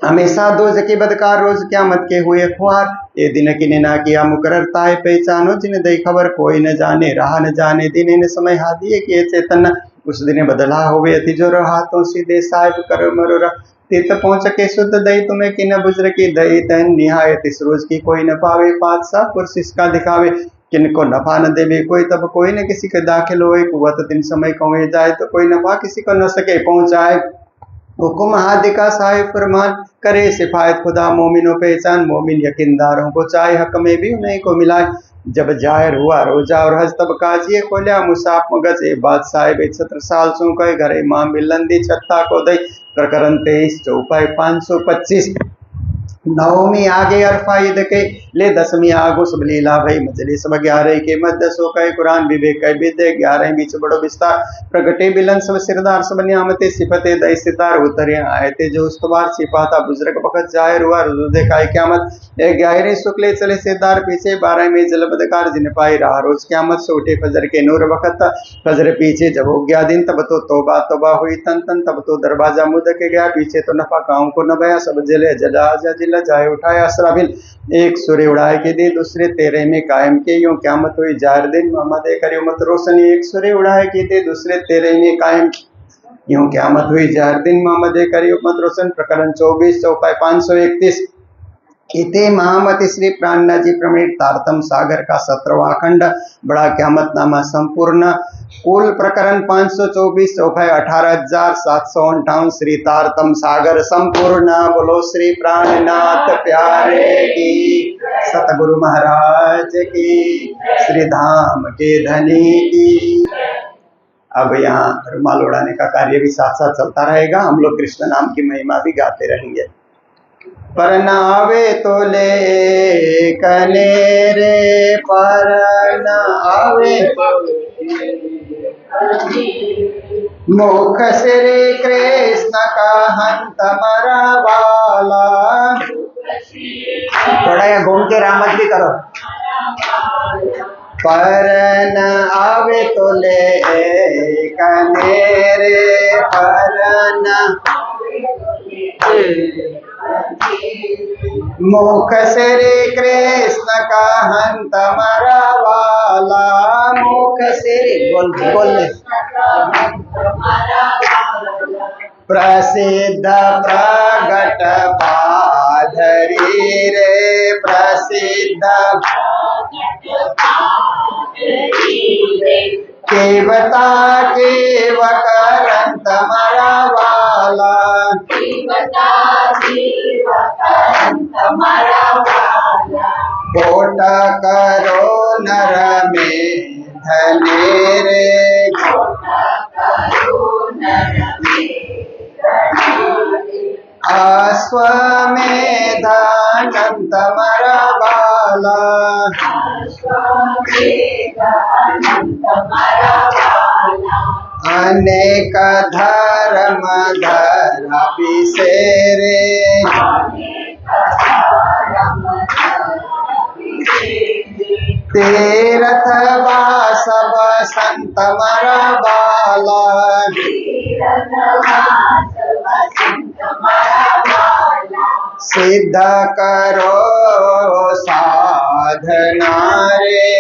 हमेशा 2 जग की बदकार, रोज क्यामत के हुए खुआर। ये दिन किने ना किया मुकरर ताए, पहचानो जिन दई खबर कोई न जाने, राह न जाने दिन इन समय हादिए किए चेतन। उस दिन बदला होवे अति जोर, हाथों सीधे साहिब करो मरोरा। तीर्थ पहुँच के शुद्ध दई, तुम्हें कि न बुज्र की दई तन, निहायत इस रोज की कोई न पावे। 5 सा पुरुष इसका दिखावे, किनको नफा न देवे कोई, तब कोई न किसी के दाखिल होए। कुवत दिन समय कौए जाए, तो कोई नफा किसी को न सके पहुँचाए। हुकुम हादिका साहिब फरमान, करे सिफायत खुदा मोमिनों पहचान। मोमिन यकीनदारों को चाहे, हक में भी उन्हीं को मिलाए। जब जाहिर हुआ रोजा और हज, तब काजिए खोलिया मुसाफ मगज। ए बादशाह 70 साल सो कहे, घरे माँ मिलंदी छत्ता को दई। प्रकरण 23 चौपाई 525। नवमी आगे अरफा ईद के ले, 10वीं आगो सब लीला भई। मजलिस 11 के मध्य सो कहे, कुरान विवेक कह विद्य। 11 बीच बड़ो विस्तार, प्रगटे बिलन सब सिरदार। सब नियामते सिफते दई सितार, उतरे आए थे जो उस्तवार। सिपाता बुजुर्ग बखत जाहिर हुआ रुजु देखा क्यामत। 11 शुक्ले चले सिरदार पीछे, 12 में जलबदकार जिन पाई राह रोज क्यामत। सो उठे फजर के नूर वक़्त, फजर पीछे जब हो गया दिन, तब तो तौबा तौबा हुई तन तन। तब तो दरवाजा मुद के गया पीछे, तो नफा गाँव को न बया। सब जले जला जिला जाए उठाया असराफिल। एक सूर्य उड़ाए के दे, दूसरे तेरे में कायम के, यूं क्यामत हुई जाहिर दिन। मोहम्मद करियो मत रोशनी, एक सूर्य उड़ाए के दे, दूसरे तेरे में कायम, यूं क्यामत हुई जाहिर दिन। मोहम्मद करियो मत रोशन। प्रकरण 24 चौपाई 531। इते महामति श्री प्राणनाथ जी प्रमित तारतम सागर का 17वां खंड, बड़ा क्यामत नामा संपूर्ण। कुल प्रकरण 524 चौपाई 18,758। श्री तारतम सागर संपूर्ण। बोलो श्री प्राणनाथ प्यारे की, सतगुरु महाराज की, श्री धाम के धनी की। अब यहाँ रुमाल उड़ाने का कार्य भी साथ साथ चलता रहेगा, हम लोग कृष्ण नाम की महिमा भी गाते रहेंगे। पर नावे तो ले कने रे, पर नावे मुख श्री कृष्ण का हंत मरवाला। थोड़ा यहाँ घूम के रामत भी करो। पर न आवे तो ले कने रे, पर न मुख श्री कृष्ण का हंत मरवाला। मुख श्री बोल प्रसिद्ध प्रगट पाधरी रे, प्रसिद्ध केवता केव करंत मरा वाला कोट करो नर में धनेरे अश्वमेध अनंत मरा बाला अनेक धर्म धर विसेरे तीर्थ वासव संत मरा बाला सिद्ध करो साधना रे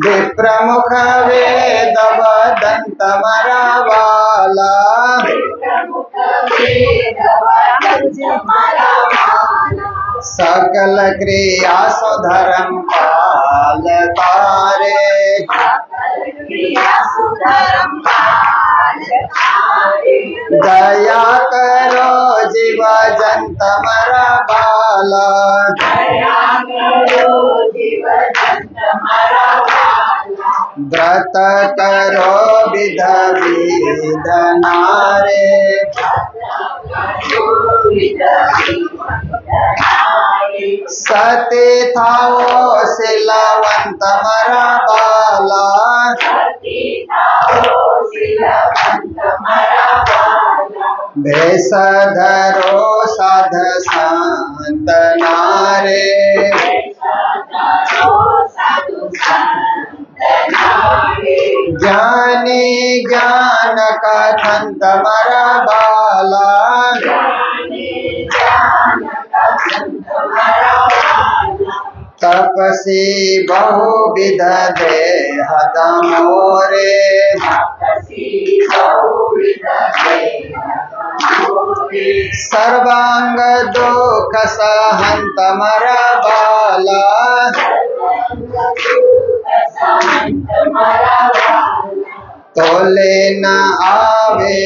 विप्रमुख वेद वदंत मरा वाला सकल क्रिया सुधर्म पाल तारे दया करो जीव जंत मरा बाला व्रत करो विध विधनारे सती थाओ सिलवंत मरा बाला भेष धरो साध संत नारे ज्ञानी ज्ञान कथंत मरा बाला तपसी बहुविध देह तमोरे सर्वांग दुख सहंत मरा बाला तोले न आवे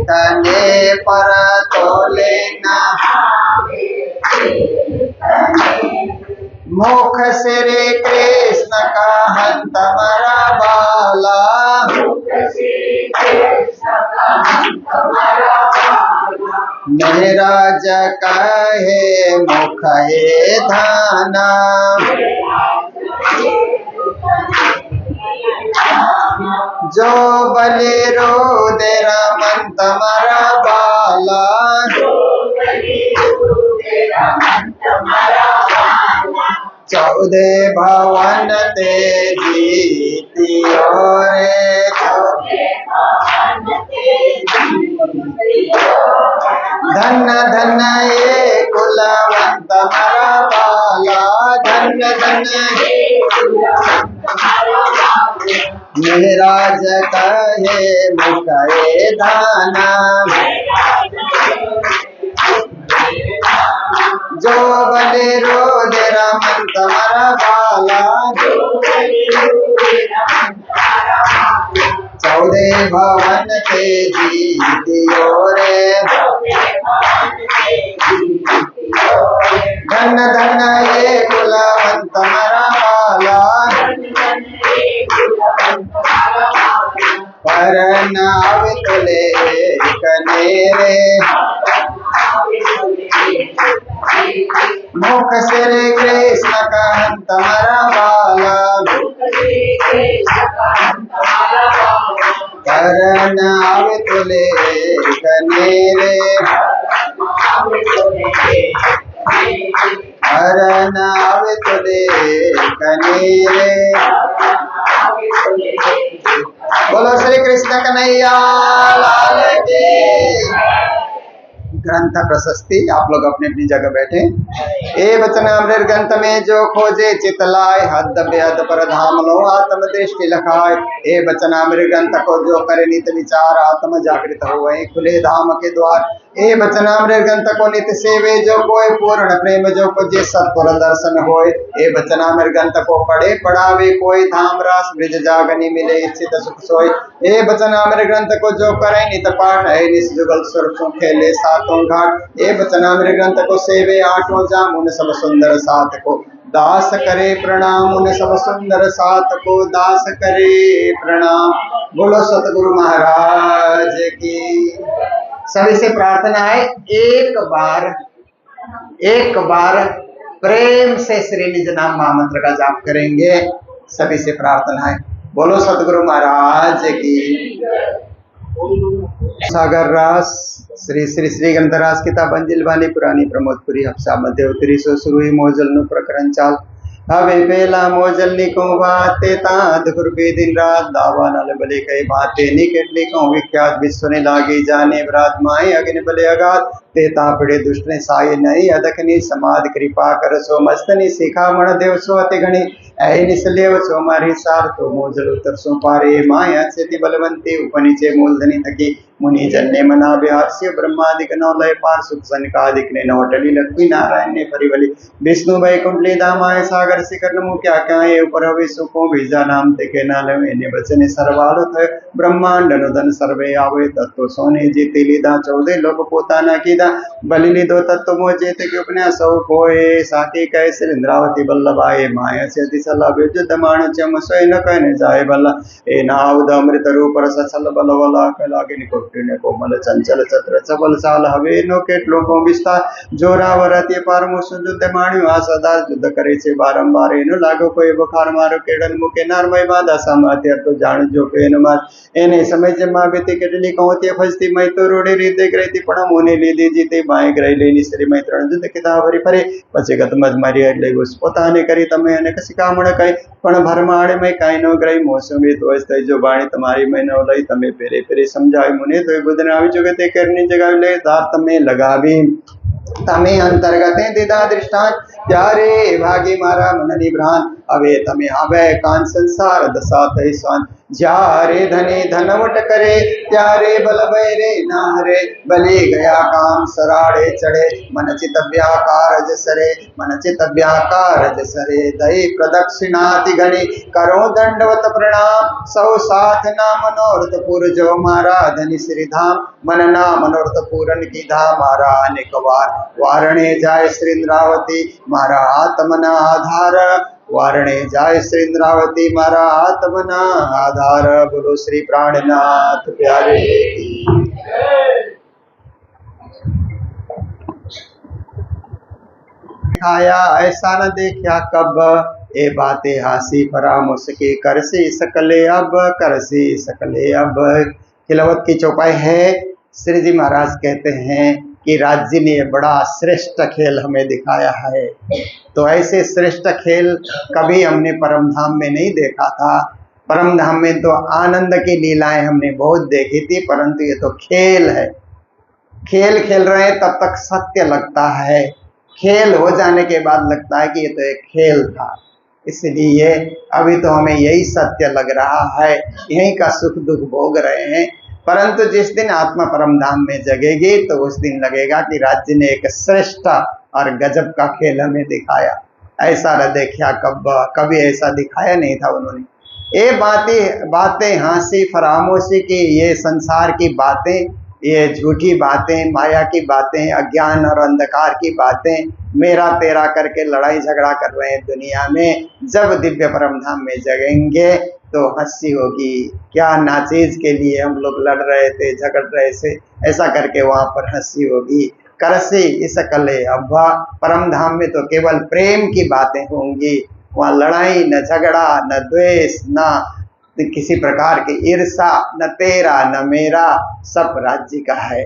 कने पर तोले न मुख श्री कृष्ण का हंत मरा बाला मेराज कहे मुख हे धाना जो बले रो दे रमंत मरा बाला चौदह भवन ते जीतियो रे धन धन ये कुलवंत मरा बाला धन धन मेराज कहे मुखे दाना जो बले रोज रमंत मरा बाला चौदह भवन के जीतियो रे धन धन ये कुलवंत मरा बाला पर नाव तुले कनेरे मुख श्री कृष्ण का हंत मरा बाला कर नाव तुले कनेरे कर नाव तुले कनेरे बोलो श्री कृष्ण कन्हैया लाल की। ग्रंथ प्रशस्ति आप लोग अपनी अपनी जगह बैठे। ए वचनामृत ग्रंथ में जो खोजे चितलाय हद बेहद पर धाम लो आत्म दृष्टि लखाए। ए वचनामृत ग्रंथ को जो करे नित विचार आत्म जागृत हो खुले धाम के द्वार। ए वचनामृत ग्रंथ को नित्य सेवे जो कोई पूर्ण प्रेम जो को जे सत्पुर दर्शन होए। ए वचनामृत ग्रंथ को पढ़े पढ़ावे कोई धाम रास ब्रिज जागनी मिले इच्छित सुख सोए। ए वचनामृत ग्रंथ को जो करे नित पाठ है निस जुगल सुर खेले सातों घाट। ए वचनामृत ग्रंथ को सेवे आठों जाम उन सब सुंदर साथ को दास करे प्रणाम। उन सब सुंदर साथ को दास करे प्रणाम। बोलो सतगुरु महाराज की। सभी से प्रार्थना है एक बार प्रेम से श्री निज नाम महामंत्र का जाप करेंगे। सभी से प्रार्थना है। बोलो सतगुरु महाराज की। सागर रास श्री श्री श्री गंधरास किताब अंजिल वाणी पुरानी प्रमोदपुरी हफ्सा मध्य उत्तरी सो शुरू मोजल नु प्रकरण चाल। હવે પેલા મોજલની કહું વાતે તાદ ગુરબે દિન રાત દાવા નલ બલે કઈ બાતે ની કેટલી કહું વિખ્યાત વિશ્વને લાગી જાને વ્રાત માય અગ્નિ બલે અગાત તે તાપડે દુષ્ટને સાય નહીં અદકની સમાદ કૃપા કરશો મસ્તની શિખામણ દેવ છો અતિ ઘણી ऐ निसलेव छो मारी सार तो मोजल उतर सो पारे माया चेति बलवंती उपनिचे मूलधनी थकी मुनि जन्ने मना बिहारस्य ब्रह्मादिक नौ लय पार सुख सनकादिक ने नौटली लक्ष्मी नारायण ने परिवली विष्णु वैकुंठली दामाय सागर शिखर नमु क्या क्या ये ऊपर हवे सुखों बीजा नाम ते के नाल ने वचने सर्वालो थ ब्रह्मांड अनुदन सर्वे आवे तत्व सोने जीती लीदा 14 लोक पोताना कीदा बलि लीधो तत्व मोजे ते के उपन्यास सौ कोए साकी कहे श्री इंद्रावती बल्लभाए माया से सला विद्युत माण चम सोय न कहने जाए बल्ला ए नाउद अमृत रूप रस छल बल वला कलागे निकोटने कोमल चंचल चत्र चबल साल हवे नो કેટલો કો વિસ્તાર જોરાવરતી પારમો સુજુદ્ધ માણ્યું આ સદા યુદ્ધ કરે છે વારંવાર એનો લાગો કોઈ બખાર મારો કેડન મુકે નારમય બાદા સમાત્ય તો જાણજો કે એનો માર એને સમય જે માં બેતી કેટલી કહોતી ફસતી મય તો રોડી રીતે ગ્રહતી પણ મોને લીધી જીતે બાય ગ્રહી લેની શ્રી મય ત્રણ યુદ્ધ કીધા ફરી ફરી પછી ગતમજ મારી એટલે પોતાને કરી તમે અને કસી કામણ કઈ પણ ભરમાડે મય કાઈ નો ગ્રહી મોસમી તો થઈ જો બાણી તમારી મય નો લઈ તમે પેરે પેરે સમજાવી મુને તો बुद्धने આવી चुके ते करनी जगह ले दार तमे लगावी तमे अंतर्गते दिदा दृष्टांत त्यारे भागी मारा मननी भ्रांत अवे तमे आवे कान संसार दशा तय स्वान जारे धने धनवट करे त्यारे बल बैरे नारे बले गया काम सराड़े चढ़े मन चित व्याकार जसरे मन चित व्याकार जसरे दई प्रदक्षिणाति गणी करो दंडवत प्रणाम सौ साथ नाम मनोरथ पुर जो मारा धनि श्री धाम मन नाम मनोरथ पूरन की धाम मारा अनेक वार वारणे जाय श्री इंद्रावती मारा आत्मना आधार वारणे जाय श्री इंद्रावती मारा आत्मना आधार। बोलो श्री प्राणनाथ प्यारे आया ऐसा न देखा कब ए बातें हासी परामर्श के करसी सकले अब। खिलवत की चौपाई है। श्री जी महाराज कहते हैं कि राज्य ने बड़ा श्रेष्ठ खेल हमें दिखाया है। तो ऐसे श्रेष्ठ खेल कभी हमने परम धाम में नहीं देखा था। परम धाम में तो आनंद की लीलाएं हमने बहुत देखी थी, परंतु ये तो खेल है। खेल खेल रहे हैं तब तक सत्य लगता है, खेल हो जाने के बाद लगता है कि ये तो एक खेल था। इसलिए अभी तो हमें यही सत्य लग रहा है, यहीं का सुख दुख भोग रहे हैं। परंतु जिस दिन आत्मा परम धाम में जगेगी तो उस दिन लगेगा कि राज्य ने एक श्रेष्ठ और गजब का खेल हमें दिखाया। ऐसा न देखा कभी ऐसा दिखाया नहीं था उन्होंने। ये बातें हांसी फरामोशी की, ये संसार की बातें, ये झूठी बातें, माया की बातें, अज्ञान और अंधकार की बातें, मेरा तेरा करके लड़ाई झगड़ा कर रहे हैं दुनिया में। जब दिव्य परम धाम में जगेंगे तो हंसी होगी। क्या नाचीज के लिए हम लोग लड़ रहे थे, झगड़ रहे थे, ऐसा करके वहाँ पर हंसी होगी। करसी इस कले अब्बा, परम धाम में तो केवल प्रेम की बातें होंगी। वहाँ लड़ाई न झगड़ा न द्वेष न किसी प्रकार की ईर्षा, न तेरा न मेरा, सब राज्य का है।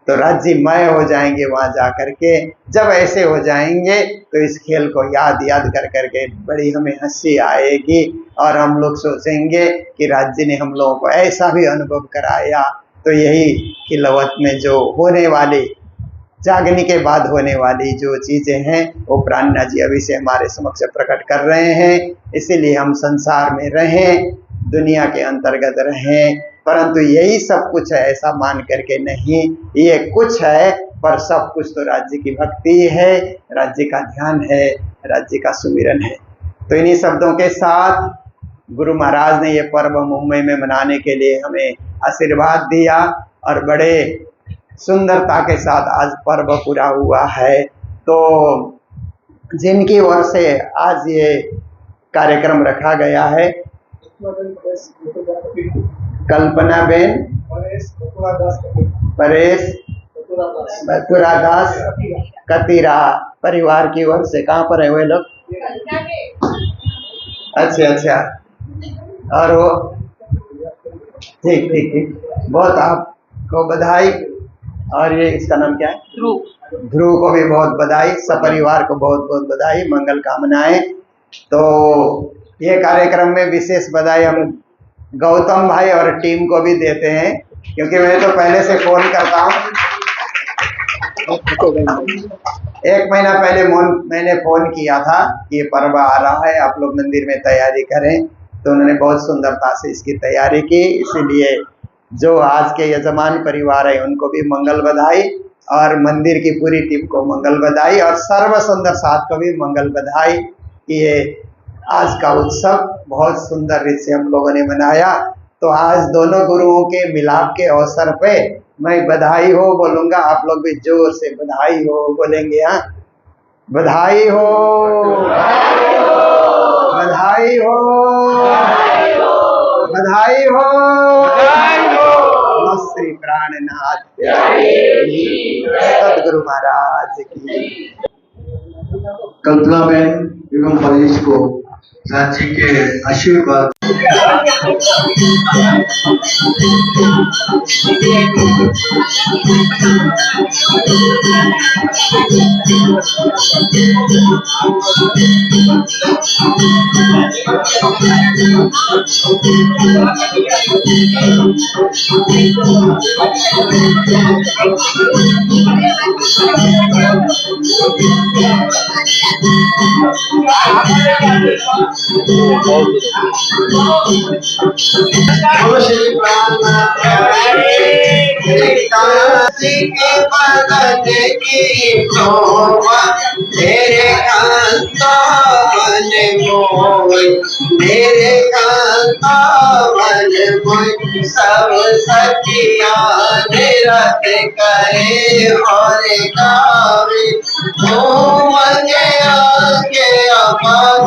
तो राज्यमय हो जाएंगे वहाँ जा करके। जब ऐसे हो जाएंगे तो इस खेल को याद कर करके बड़ी हमें हंसी आएगी और हम लोग सोचेंगे कि राज्य ने हम लोगों को ऐसा भी अनुभव कराया। तो यही खिलवत में जो होने वाली, जागने के बाद होने वाली जो चीज़ें हैं वो प्राणनाथ जी अभी से हमारे समक्ष प्रकट कर रहे हैं। इसीलिए हम संसार में रहें, दुनिया के अंतर्गत रहें, परंतु यही सब कुछ है ऐसा मान करके नहीं, ये कुछ है पर सब कुछ तो राज्य की भक्ति है, राज्य का ध्यान है, राज्य का सुमिरन है। तो इन्हीं शब्दों के साथ गुरु महाराज ने ये पर्व मुंबई में मनाने के लिए हमें आशीर्वाद दिया और बड़े सुंदरता के साथ आज पर्व पूरा हुआ है। तो जिनकी ओर से आज ये कार्यक्रम रखा गया है, कल्पना बेन, परेश बतुरादास कतीरा परिवार की ओर से। कहाँ पर है वे लोग? अच्छा, और वो ठीक, बहुत आपको बधाई। और ये इसका नाम क्या है? ध्रुव को भी बहुत बधाई, सपरिवार को बहुत बहुत बधाई, मंगल कामनाएं। तो ये कार्यक्रम में विशेष बधाई हम गौतम भाई और टीम को भी देते हैं, क्योंकि मैं तो पहले से फोन करता हूँ। 1 महीना पहले मैंने फोन किया था कि ये पर्व आ रहा है, आप लोग मंदिर में तैयारी करें, तो उन्होंने बहुत सुंदरता से इसकी तैयारी की। इसीलिए जो आज के यजमान परिवार है उनको भी मंगल बधाई, और मंदिर की पूरी टीम को मंगल बधाई, और सर्व सुंदर साथ को भी मंगल बधाई कि ये आज का उत्सव बहुत सुंदर रीत से हम लोगों ने मनाया। तो आज दोनों गुरुओं के मिलाप के अवसर पे मैं बधाई हो बोलूंगा, आप लोग भी जोर से बधाई हो बोलेंगे। हाँ, बधाई हो, बधाई हो, बधाई हो, श्री प्राणनाथ सदगुरु महाराज की। कल्पना बहन एवं परेश को राज्य के आशीर्वाद। सब सखिया निरत करे और गावे, मगे आगे अपार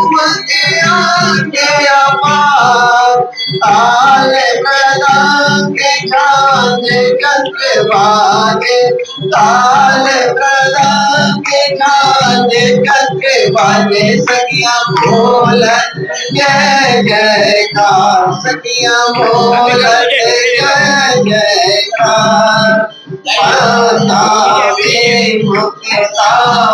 मगे आगे अपार, ताल प्रदान के चांद कतवागे, ताल प्रदान के चांद कतवागे, सखिया बोल जय जयकार, सखिया बोल जय जयकार। मुक्ता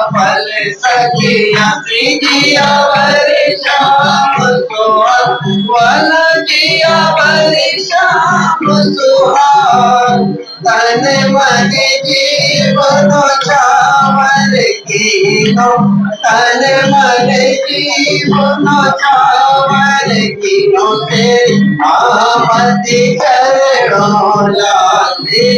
फल सखिया जिया वर श्याम सुहाग, जिया वर श्याम सुहाग, तन मन जीवन चावर कीनो, तन मन जीवन चावर कीनो, तेरी आमति चरणों लागे,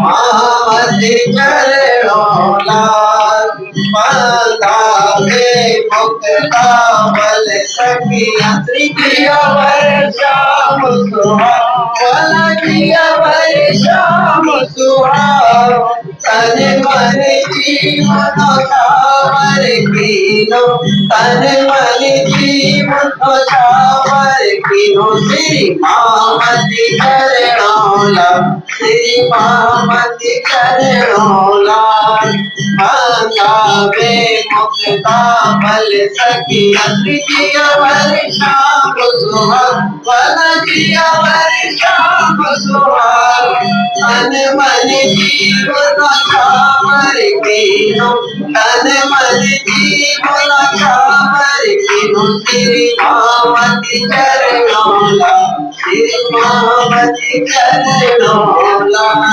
आमति चरणों लागे, मांगावे मुक्ता बल सखिया जिया वर श्याम सुहाग, जिया वर श्याम सुहाग, तन मन जीवन चावर कीनो, तन मन जीवन चावर कीनो, श्री मामति चरणों लाग, श्री मामति चरणों लाग, मांगावे मुक्ता बल सखिया जिया वर श्याम सुहाग, जिया वर श्याम सुहाग, तन मन जीवन चावर कीनो, तन मन जीवन चावर कीनो, श्री मामति चरणों लाग, श्री मामति चरणों लाग।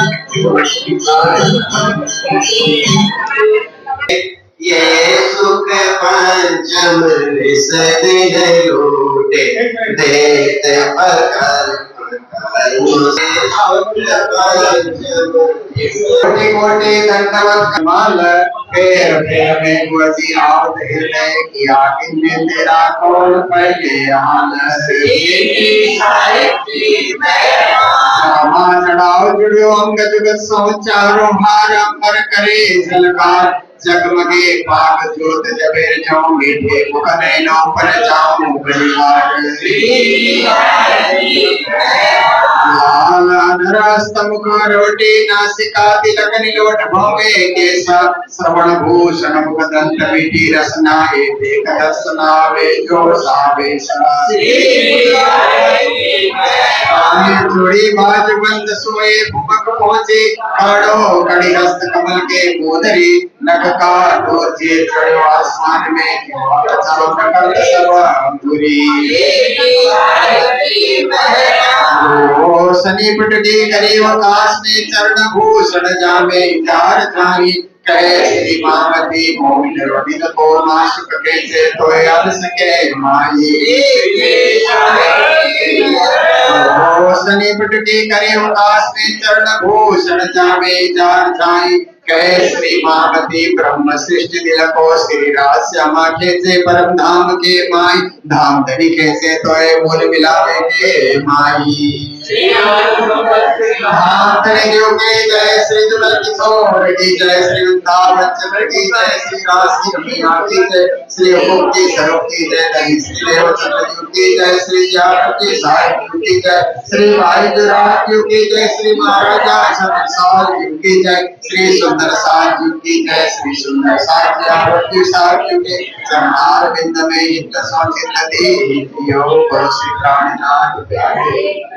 ये सुख पंचम इस दिन लूटे देते पर कोटि कोटि दंडवत कमाल पैर पैर में गुजी आवत हृदय किया किन्ने तेरा कौन पहले हाल रामा चढ़ाओ जुड़ियो अंग जुगत सो चारों हार पर करे झलकार जगमगे पाक ज्योत जबेर जाऊं मीठे मुखने नो पर जाऊं बलिहार लाल नरस्त मुख रोटी नासिका तिलक निलोट भौमे केसा श्रवण भूषण मुख दंत विधि रसना देख दर्शनावे जो सावे जोड़ी बाज बंद सोए भुमक पहुंचे खड़ो कड़ी हस्त कमल के गोदरी नख का डोजे चढ़ो आसमान में चलो नकल सर्वपुरी ओ सनी पटके करे आकाश में चरण भूषण जामे चार थाई कहे श्री मामती मोहिन रोहित को नाशक के से तो अर्स के माई ओ सनी पटके करे आकाश में चरण भूषण जामे चार थाई कहे श्री मामती ब्रह्म सृष्टि दिलको श्री राज श्यामा खेचे परम धाम के माई धाम धनी खेचे तो मूल मिलावे के माई धाम धनी देव के जय श्री दुलर किशोर की जय श्री वृंदावन चंद्र की जय श्री राशि रमैया की जय श्री अशोक की स्वरूप की जय धनी श्री देव चंद्र की जय श्री ज्ञान की साहिब की जय श्री भाई दुराज की जय श्री महाराजा शमसाल की जय श्री सुंदर साथ की जय श्री सुंदर साथ के चरणार बिंद में हित सोचित दी यो श्री प्राणनाथ प्यारे